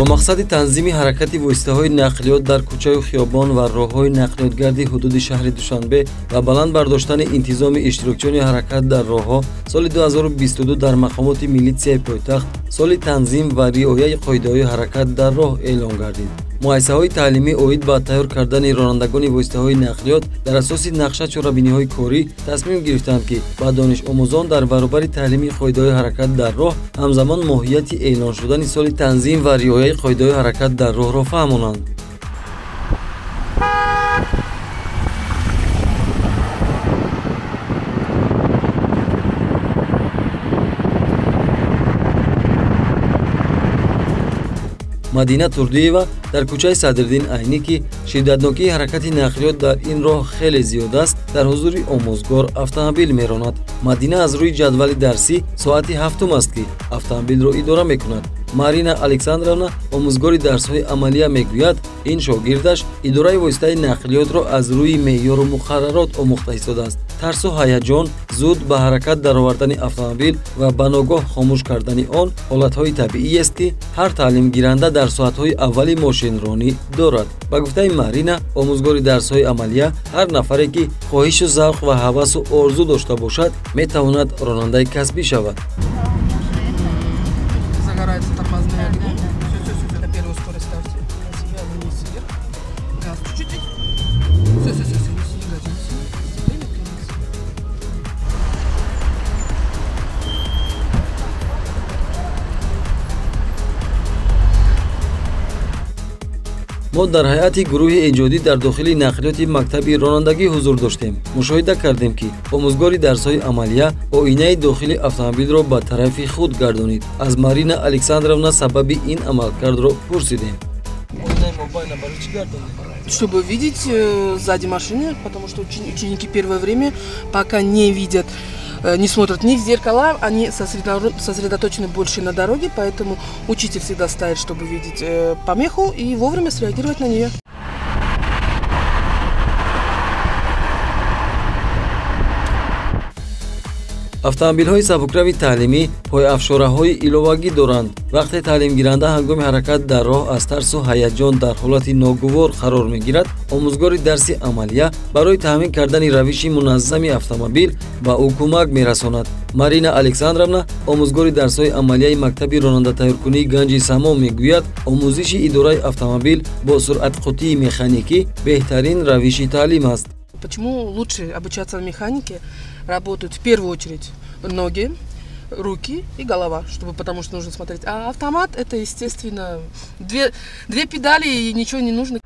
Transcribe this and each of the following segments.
бо мақсади танзими ҳаракати воситаҳои нақлиёт дар кӯчаю хиёбон ва роҳҳои нақлиётгарди ҳудуди шаҳри Душанбе ва баланд бардоштани интизоми иштирокчиёни ҳаракат дар роҳҳо соли 2022 дар мақомоти милитсияи пойтахт соли танзим ва риояи қоидаҳои ҳаракат дар роҳ эълон гардид. муассисаҳои таълимӣ оид ба тайёр кардани ронандагони воситаҳои нақлиёт дар асоси нақша чорабиниҳои корӣ тасмим гирифтанд ки ба донишомӯзон дар баробари таълими қоидаҳои ҳаракат дар роҳ ҳамзамон моҳияти эълон шудани соли танзим ва риояи қоидаҳои ҳаракат дар роҳро фаҳмонанд. мадина турдиева дар кӯчаи Садриддин Айнӣ ки шиддатнокии ҳаракати нақлиёт дар ин роҳ хеле зиёд аст, дар ҳузури омӯзгор автомобил меронад. мадина аз рӯи ҷадвали дарсӣ соати 7 аст ки автомобилро идора мекунад. Марина Александровна омӯзгори дарсҳои амалия мегӯяд, ин шогирдаш идораи воситаи нақлиётро аз рӯи меъёру муқаррарот омӯхта истодааст. тарсу ҳаяҷон, зуд ба ҳаракат даровардани автомобил ва ба ногоҳ хомӯш кардани он ҳолатҳои табииест ки ҳар таълимгиранда дар соатҳои аввали мошинронӣ дорад. ба гуфтаи Марина, омӯзгори дарсҳои амалия ҳар нафаре ки хоҳишу завқ ва ҳавасу орзу дошта бошад, метавонад ронандаи касбӣ шавад. мо дар ҳайати гурӯҳи эҷодӣ дар дохили нақлиёти мактаби ронандагӣ ҳузур доштем. мушоҳида кардем ки омӯзгори дарсҳои амалия оинаи дохили автомобилро ба тарафи худ гардонид. аз Марина Александровна сабаби ин амалкардро пурсидем. Чтобы видеть сзади машины, потому что ученики первое время пока не видят, не смотрят ни в зеркала, они сосредоточены больше на дороге, поэтому учитель всегда ставит, чтобы видеть помеху и вовремя среагировать на нее. автомобилҳои сабукрави таълимӣ пойафшораҳои иловагӣ доранд. вақте таълимгиранда ҳангоми ҳаракат дар роҳ аз тарсу ҳаяҷон дар ҳолати ногувор қарор мегирад, омӯзгори дарси амалия барои таъмин кардани равиши муназзами автомобил ба ӯ кӯмак мерасонад. Марина Александровна, омӯзгори дарсҳои амалияи мактаби ронандатайёркунии ганҷи Само мегӯяд, омӯзиши идораи автомобил бо суръатқутии механикӣ беҳтарин равиши таълим аст. Почему лучше обучаться в механике? Работают в первую очередь ноги, руки и голова, потому что нужно смотреть. А автомат это, естественно, две педали и ничего не нужно.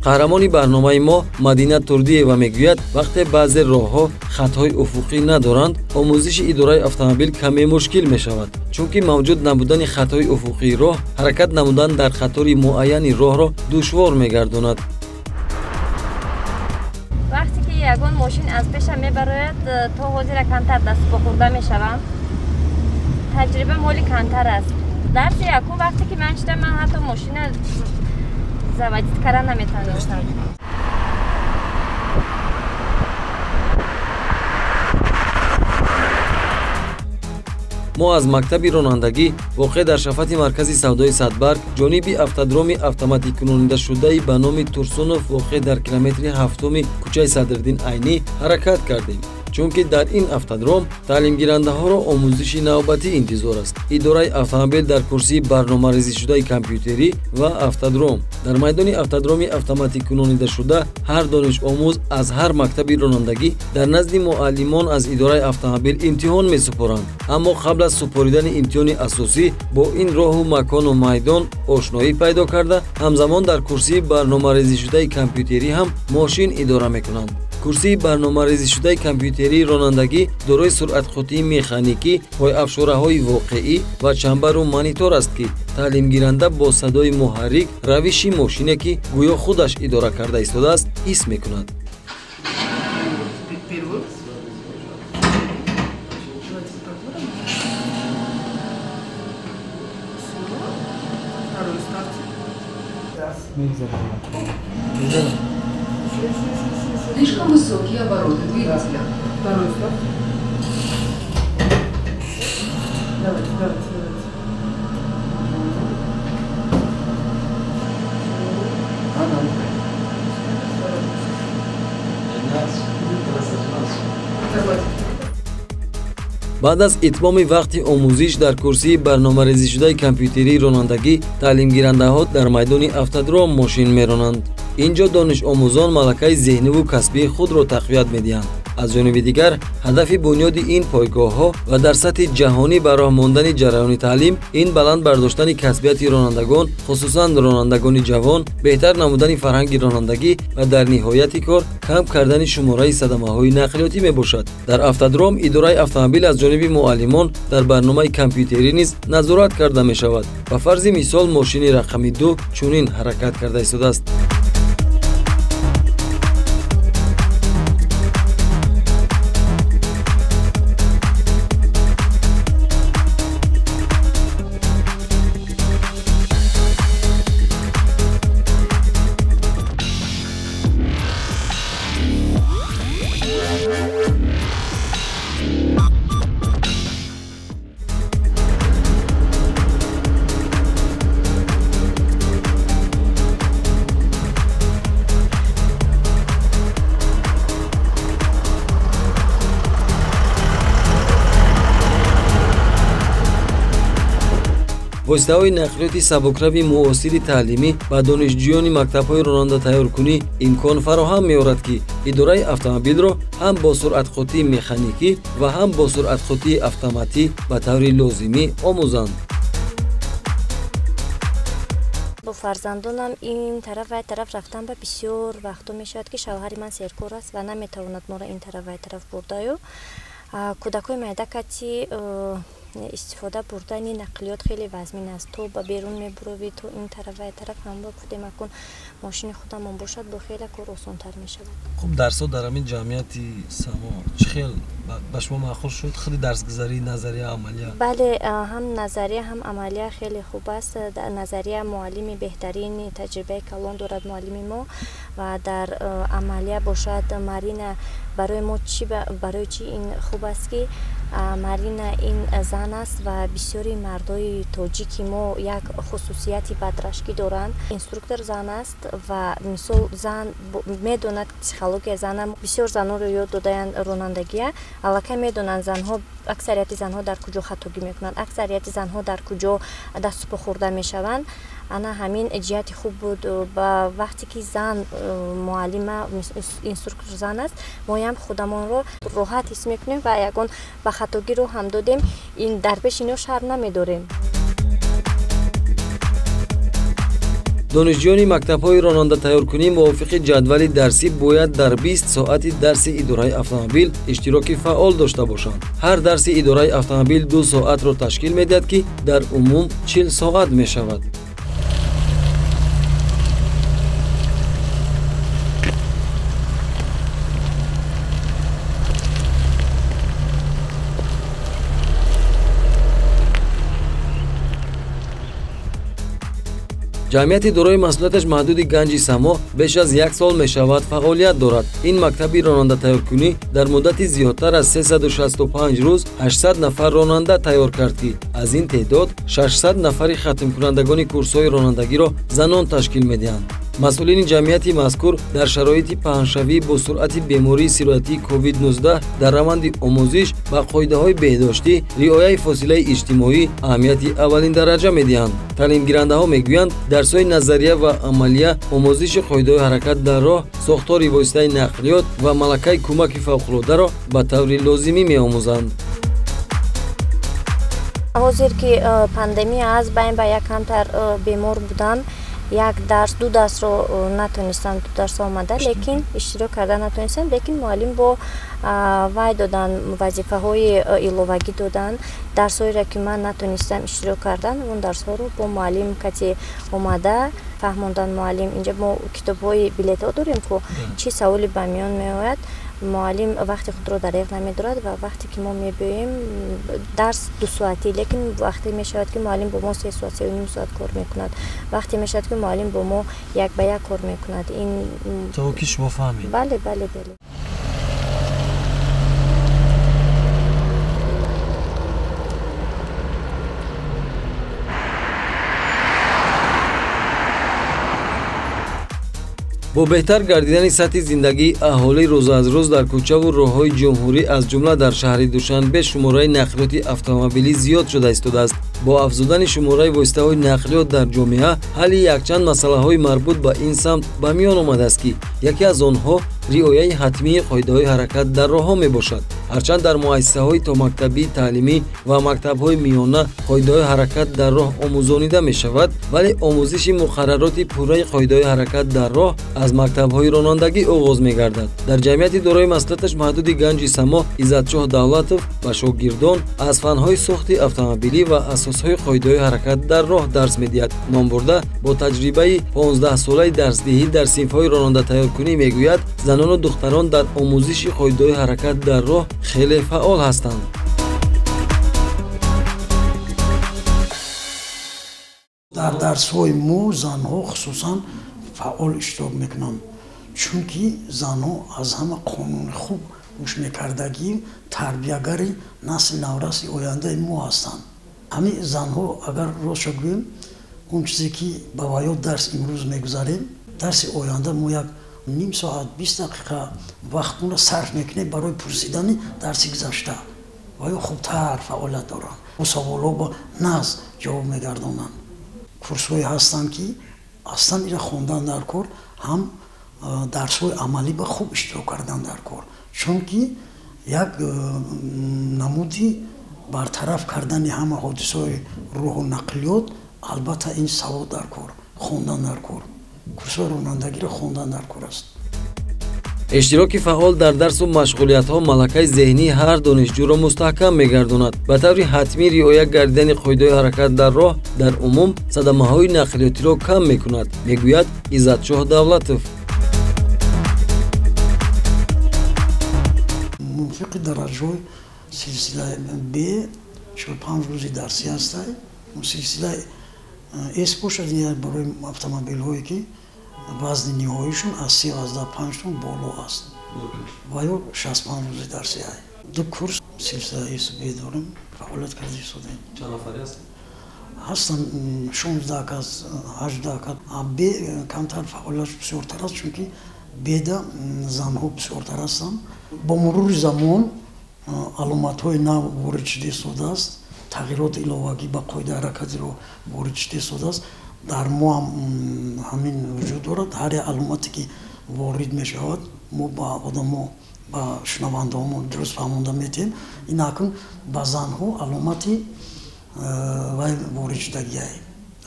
қаҳрамони барномаи мо Мадина Турдиева мегӯяд, вақте баъзе роҳҳо хатҳои уфуқӣ надоранд, омӯзиши идораи автомобил каме мушкил мешавад, чунки мавҷуд набудани хатҳои уфуқии роҳ ҳаракат намудан дар хатори муайяни роҳро душвор мегардонад. вақте ки ягон мошин аз пеша мебарояд, то ҳозира камтар дастпо хӯрда мешавам. таҷриба моли камтар аст. дарси якум вақте ки ман шидам, ман ҳатто мошина заводить кара наметавонистам. мо аз мактаби ронандагӣ воқеъ дар шафати маркази савдои Садбарг ҷониби автодроми автоматикунонидашудаи ба номи Турсунов воқеъ дар километри 7 кӯчаи Садриддин Айнӣ ҳаракат кардем, чунки дар ин автодром таълимгирандаҳоро омӯзиши навбатӣ интизор аст. идораи автомобил дар курсии барномарезишудаи компютерӣ ва автодром. дар майдони автодроми автоматикунонидашуда ҳар донишомӯз аз ҳар мактаби ронандагӣ дар назди муаллимон аз идораи автомобил имтиҳон месупоранд. аммо қабл аз супоридани имтиҳони асосӣ бо ин роҳу макону майдон ошноӣ пайдо карда, ҳамзамон дар курсии барномарезишудаи компютерӣ ҳам мошин идора мекунанд. курсии барномарезишудаи компютерии ронандагӣ дорои суръатқутии механикӣ, пойафшораҳои воқеӣ ва чамбару монитор аст ки таълимгиранда бо садои муҳаррик равиши мошине ки гӯё худаш идора карда истодааст ҳис мекунад. Слишком высокие обороты двигателя. Второй стоп. Давайте. баъд аз итмоми вақти омӯзиш дар курсии барномарезишудаи компютерии ронандагӣ таълимгирандаҳо дар майдони автодром мошин меронанд. ин ҷо донишомӯзон малакаи зеҳниву касбии худро тақвият медиҳанд. аз ҷониби дигар ҳадафи бунёди ин пойгоҳҳо ва дар сатҳи ҷаҳонӣ ба роҳ мондани ҷараёни таълим ин баланд бардоштани касбияти ронандагон, хусусан ронандагони ҷавон, беҳтар намудани фарҳанги ронандагӣ ва дар ниҳояти кор кам кардани шумораи садамаҳои нақлиётӣ мебошад. дар автодром идораи автомобил аз ҷониби муаллимон дар барномаи компютерӣ низ назорат карда мешавад. ба фарзи мисол мошини рақами 2 чунин ҳаракат карда истодааст. воситаҳои нақлиёти сабукрави муосири таълимӣ ба донишҷӯёни мактабҳои ронанда тайёркунӣ имкон фароҳам меорад, ки идораи автомобилро ҳам бо суръатхотии механикӣ ва ҳам бо суръатхотии автоматӣ ба таври лозимӣ омӯзанд. бо фарзандонам ин тараф ва тараф рафтан ба бисёр вақтҳо мешавад, ки шавҳари ман серкор аст ва наметавонад моро ин тараф ва тараф бурдаю. кӯдакҳои майдакати истифода бурдани нақлиёт хеле вазмин аст. то ба берун мебуровӣ, то ин тараф ва тараф ҳамроҳ кудемакун мошини худамон бошад, бо хеле кор осонтар мешавад. хуб дарсо дар ҳамин ҷамъияти само чӣ хел ба шумо маъқул шуд? хеле дарсгузарӣ, назария, амалия? бале, ҳам назария ҳам амалия хеле хуб аст. назария муаллими беҳтарини таҷрибаи калон дорад муаллими мо, ва дар амалия бошад Марина. барои мо барои чӣ ин хуб аст, ки Марина ин зан аст ва бисёри мардои тоҷики мо як хусусияти бадрашкӣ доранд. Инструктор зан аст ва мисол зан медонад психология зана. бисёр занҳоро ёд додаянд ронандагия. аллакай медонанд занҳо, аксарияти занҳо дар куҷо хатогӣ мекунанд, аксарияти занҳо дар куҷо даступо хӯрда мешаванд. ана ҳамин ҷиҳати хуб буд. ба вақте ки зан муаллима, инструктор зан аст, моям худамонро роҳат ҳис мекунем ва ягон ба хатогиро ҳам додем, ин дар пеши ино шарм намедорем. донишҷӯёни мактабҳои ронанда тайёркунӣ мувофиқи ҷадвали дарсӣ бояд дар 20 соати дарси идораи автомобил иштироки фаъол дошта бошанд. ҳар дарси идораи автомобил 2 соатро ташкил медиҳад, ки дар умум 40 соат мешавад. ҷамъияти дорои масъулияташ маҳдуди ганҷи само беш аз 1 сол мешавад фаъолият дорад. ин мактаби ронанда тайёркунӣ дар муддати зиёдтар аз 365 рӯз 800 нафар ронанда тайёр кард, ки аз ин теъдод 600 нафари хатмкунандагони курсҳои ронандагиро занон ташкил медиҳанд. масъулини ҷамъияти мазкур дар шароити паҳншавӣ бо суръати бемории сироятии COVID-19 дар раванди омӯзиш ба қоидаҳои беҳдоштӣ, риояи фосилаи иҷтимоӣ аҳамияти аввалин дараҷа медиҳанд. таълимгирандаҳо мегӯянд дарсҳои назария ва амалия, омӯзиши қоидаҳои ҳаракат дар роҳ, сохтори воситаи нақлиёт ва малакаи кӯмаки фавқулодаро ба таври лозимӣ меомӯзанд. ҳозир ки пандемия аст, байн ба як камтар бемор будам, як дарс, 2 дарсро натонистам, 2 дарс омада, лекин иштирок карда натонистам, лекин муаллим бо вай додан, вазифаҳои иловагӣ додан. дарсҳоеро ки ман натонистам иштирок кардан, он дарсҳоро бо муаллим кати омада фаҳмондан. муаллим инҷа мо китобҳои билетҳо дорем, ки чӣ саволи ба миён меояд, муаллим вақти худро дариқ намедорад ва вақте ки мо мебиёем дарс 2 соатӣ, лекин вақте мешавад ки муаллим бо мо 3 соат, 3.5 соат кор мекунад. вақте мешавад ки муаллим бо мо 1 ба 1 кор мекунад. ин то ки шумо фаҳмед? бале бале бале. бо беҳтар гардидани сатҳи зиндагии аҳолӣ рӯз аз рӯз дар кӯчаву роҳҳои ҷумҳурӣ аз ҷумла дар шаҳри душанбе шумораи нақлиёти автомобилӣ зиёд шуда истодааст. бо афзудани шумораи воситаҳои нақлиёт дар ҷомеа ҳалли якчанд масъалаҳои марбут ба ин самт ба миён омадааст ки яке аз онҳо риояи ҳатмии қоидаҳои ҳаракат дар роҳҳо мебошад. ҳарчанд дар муассисаҳои томактабии таълимӣ ва мактабҳои миёна қоидаҳои ҳаракат дар роҳ омӯзонида мешавад, вале омӯзиши муқаррароти пурраи қоидаҳои ҳаракат дар роҳ аз мактабҳои ронандагӣ оғоз мегардад. дар ҷамъияти дорои маслиҳаташ маҳдуди ганҷи само Иззатшоҳ Давлатов ба шогирдон аз фанҳои сохти автомобилӣ ва асосҳои қоидаҳои ҳаракат дар роҳ дарс медиҳад. ном бурда бо таҷрибаи 15-солаи дарсдиҳӣ дар синфҳои ронандатайёркунӣ мегӯяд, занону духтарон дар омӯзиши қоидаҳои ҳаракат дар роҳ хеле фаъол ҳастанд. дар дарсҳои мо занҳо хусусан фаъол иштирок мекунанд, чунки занҳо аз ҳама қонуни хуб гӯш мекардагӣ тарбиягари насли навраси ояндаи мо ҳастанд. ҳамин занҳо агар ростшо гӯем он чизе ки ба ваёд дарс имрӯз мегузарем, дарси оянда мо як ним соат 20 дақиқа вақтмона сарф мекунем барои пурсидани дарси гузашта ва ё хубтар фаъолият доранд, бо саволҳо ба наз ҷавоб мегардонанд. курсҳое ҳастанд ки астан ира хондан дар кор, ҳам дарсҳои амалӣ ба хуб иштирок кардан дар кор, чунки як намуди бартараф кардани ҳама ҳодисаҳои роҳу нақлиёт албатта ин савод дар кор, хондан дар кор, курсҳои ронандагиро хондан дар кор аст. иштироки фаъол дар дарсу машғулиятҳо малакаи зеҳнии ҳар донишҷӯро мустаҳкам мегардонад. ба таври ҳатмӣ риоя гардидани қоидаҳои ҳаракат дар роҳ дар умум садамаҳои нақлиётиро кам мекунад, мегӯяд Иззатшоҳ Давлатов. мувофиқи дараҷаҳои силсилаи б 45 рӯзи дарсӣ ҳастай, силсилаи с бошад барои автомобилҳое ки вазни ниҳоишон аз 35 тон боло аст ва ё 65 рӯзи дарсӣ ай. ду курс силсилаи с б дорем, фаъолият карда истодаем. чанд нафари ҳаст? ҳастанд 16 кас, 18 кас. б камтар фаъолият бисёртар аст, чунки беда занҳо бисёртар ҳастанд. бо мурури замон аломатҳои нав ворид шуда истодааст, тағйироти иловагӣ ба қоидаи ҳаракатиро ворид шуда истодааст. дар мо ҳам ҳамин вуҷуд дорад. ҳар як аломате ки ворид мешавад мо ба одамо, ба шунавандаҳомон дуруст фаҳмонда метиҳем. ин акн ба занҳо аломати вай ворид шудагиай,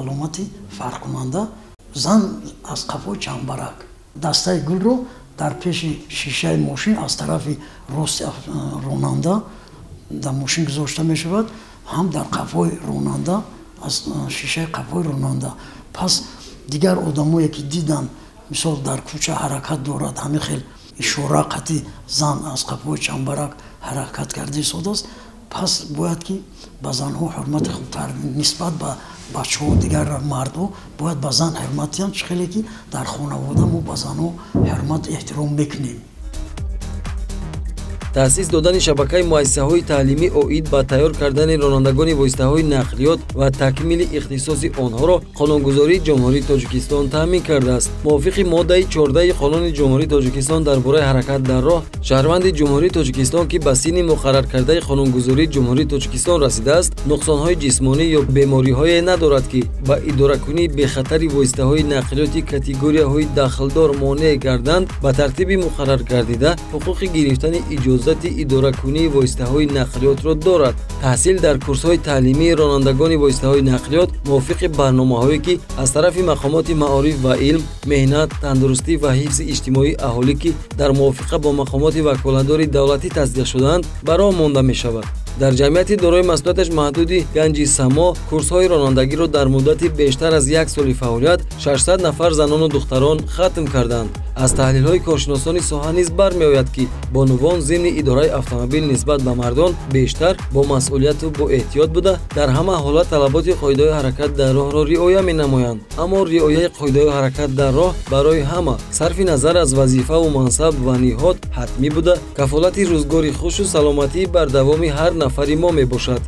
аломати фарқкунанда. зан аз қафои чамбарак дастаи гулро дар пеши шишаи мошин аз тарафи рости ронанда дар мошин гузошта мешавад, ҳам дар қафои ронанда аз шишаи қафои ронанда. пас дигар одамое ки дидан мисол дар кӯча ҳаракат дорад, ҳамин хел ишора қати зан аз қафои чамбарак ҳаракат карда истодааст, пас бояд ки ба занҳо ҳурмати хубтар нисбат ба бачаҳо, дигар мардҳо бояд ба зан ҳурмат диҳанд, чӣ хеле ки дар хонавода мо ба занҳо ҳурмат эҳтиром мекунем. таъсис додани шабакаи муассисаҳои таълимӣ оид ба тайёр кардани ронандагони воситаҳои нақлиёт ва такмили ихтисоси онҳоро қонунгузории ҷумҳурии Тоҷикистон таъмин кардааст. мувофиқи моддаи 14 қонуни ҷумҳурии Тоҷикистон дар бораи ҳаракат дар роҳ, шаҳрванди ҷумҳурии Тоҷикистон ки ба синни муқаррар кардаи қонунгузории ҷумҳурии Тоҷикистон расидааст, нуқсонҳои ҷисмонӣ ё бемориҳое надорад ки ба идоракунии бехатари воситаҳои нақлиёти категорияҳои дахлдор монеъ гарданд, ба тартиби муқаррар гардида ҳуқуқи гирифтани иҷозати идоракунии воситаҳои нақлиётро дорад. таҳсил дар курсҳои таълимии ронандагони воситаҳои нақлиёт мувофиқи барномаҳое ки аз тарафи мақомоти маориф ва илм, меҳнат, тандурустӣ ва ҳифзи иҷтимоии аҳолӣ ки дар мувофиқа бо мақомоти ваколатдори давлатӣ тасдиқ шудаанд, ба роҳ монда мешавад. дар ҷамъияти дорои масъулияташ маҳдуди ганҷи само курсҳои ронандагиро дар муддати бештар аз 1 соли фаъолият 600 нафар занону духтарон хатм карданд. аз таҳлилҳои коршиносони соҳа низ бармеояд ки бонувон зимни идораи автомобил нисбат ба мардон бештар бо масъулияту бо эҳтиёт буда дар ҳама ҳолат талаботи қоидаҳои ҳаракат дар роҳро риоя менамоянд. аммо риояи қоидаҳои ҳаракат дар роҳ барои ҳама сарфи назар аз вазифаву мансаб ва ниҳод ҳатмӣ буда кафолати рӯзгори хушу саломатии бардавоми ҳар нафари мо мебошад.